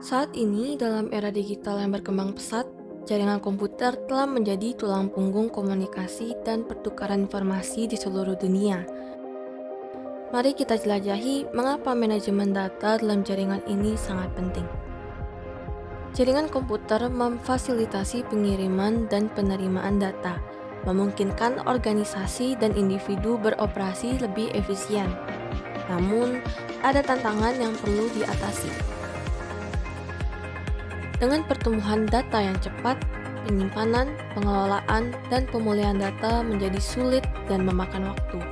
Saat ini, dalam era digital yang berkembang pesat, jaringan komputer telah menjadi tulang punggung komunikasi dan pertukaran informasi di seluruh dunia. Mari kita jelajahi mengapa manajemen data dalam jaringan ini sangat penting. Jaringan komputer memfasilitasi pengiriman dan penerimaan data, memungkinkan organisasi dan individu beroperasi lebih efisien. Namun, ada tantangan yang perlu diatasi. Dengan pertumbuhan data yang cepat, penyimpanan, pengelolaan, dan pemulihan data menjadi sulit dan memakan waktu.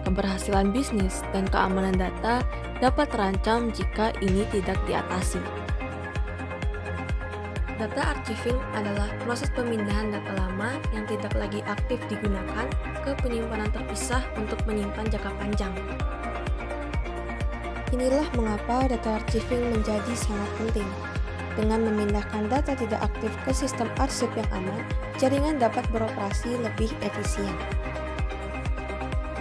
Keberhasilan bisnis dan keamanan data dapat terancam jika ini tidak diatasi. Data archiving adalah proses pemindahan data lama yang tidak lagi aktif digunakan ke penyimpanan terpisah untuk menyimpan jangka panjang. Inilah mengapa data archiving menjadi sangat penting. Dengan memindahkan data tidak aktif ke sistem arsip yang aman, jaringan dapat beroperasi lebih efisien.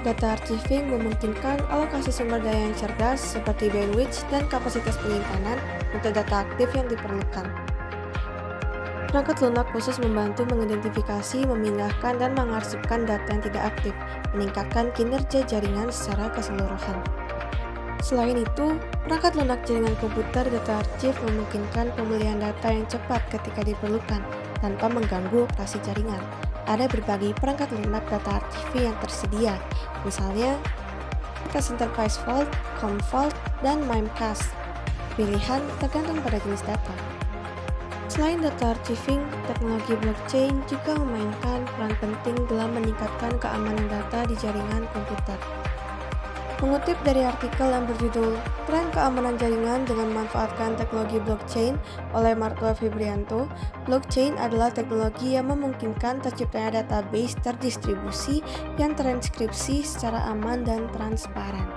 Data archiving memungkinkan alokasi sumber daya yang cerdas seperti bandwidth dan kapasitas penyimpanan untuk data aktif yang diperlukan. Perangkat lunak khusus membantu mengidentifikasi, memindahkan, dan mengarsipkan data yang tidak aktif, meningkatkan kinerja jaringan secara keseluruhan. Selain itu, perangkat lunak jaringan komputer data archive memungkinkan pemulihan data yang cepat ketika diperlukan tanpa mengganggu operasi jaringan. Ada berbagai perangkat lunak data archive yang tersedia, misalnya Cas Enterprise Vault, Commvault, dan Mimecast. Pilihan tergantung pada jenis data. Selain data archiving, teknologi blockchain juga memainkan peran penting dalam meningkatkan keamanan data di jaringan komputer. Mengutip dari artikel yang berjudul Tren Keamanan Jaringan dengan Memanfaatkan Teknologi Blockchain oleh Martua Febrianto, blockchain adalah teknologi yang memungkinkan terciptanya database terdistribusi yang terenkripsi secara aman dan transparan.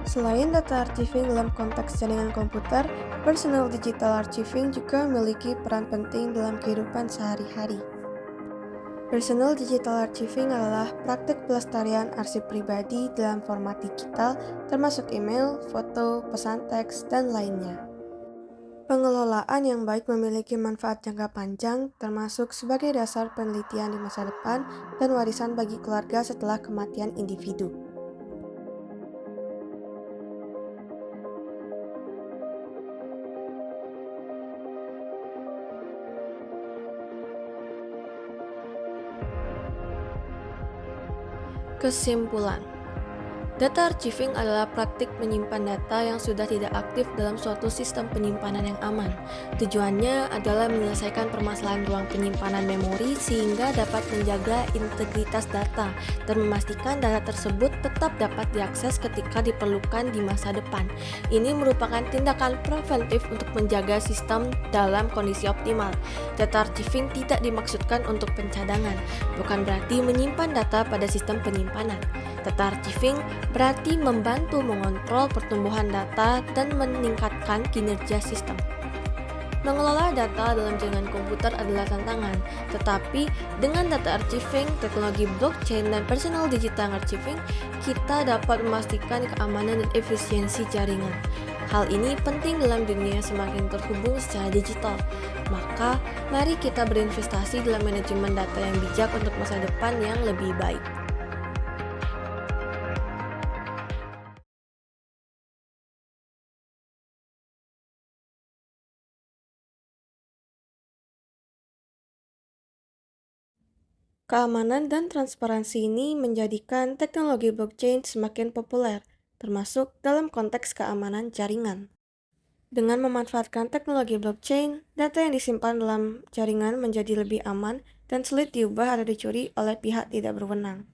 Selain data archiving dalam konteks jaringan komputer, personal digital archiving juga memiliki peran penting dalam kehidupan sehari-hari. Personal digital archiving adalah praktik pelestarian arsip pribadi dalam format digital, termasuk email, foto, pesan teks, dan lainnya. Pengelolaan yang baik memiliki manfaat jangka panjang, termasuk sebagai dasar penelitian di masa depan dan warisan bagi keluarga setelah kematian individu. Kesimpulan, data archiving adalah praktik menyimpan data yang sudah tidak aktif dalam suatu sistem penyimpanan yang aman. Tujuannya adalah menyelesaikan permasalahan ruang penyimpanan memori sehingga dapat menjaga integritas data dan memastikan data tersebut tetap dapat diakses ketika diperlukan di masa depan. Ini merupakan tindakan preventif untuk menjaga sistem dalam kondisi optimal. Data archiving tidak dimaksudkan untuk pencadangan, bukan berarti menyimpan data pada sistem penyimpanan. Data archiving berarti membantu mengontrol pertumbuhan data dan meningkatkan kinerja sistem. Mengelola data dalam jaringan komputer adalah tantangan, tetapi dengan data archiving, teknologi blockchain, dan personal digital archiving, kita dapat memastikan keamanan dan efisiensi jaringan. Hal ini penting dalam dunia semakin terhubung secara digital. Maka, mari kita berinvestasi dalam manajemen data yang bijak untuk masa depan yang lebih baik. Keamanan dan transparansi ini menjadikan teknologi blockchain semakin populer, termasuk dalam konteks keamanan jaringan. Dengan memanfaatkan teknologi blockchain, data yang disimpan dalam jaringan menjadi lebih aman dan sulit diubah atau dicuri oleh pihak tidak berwenang.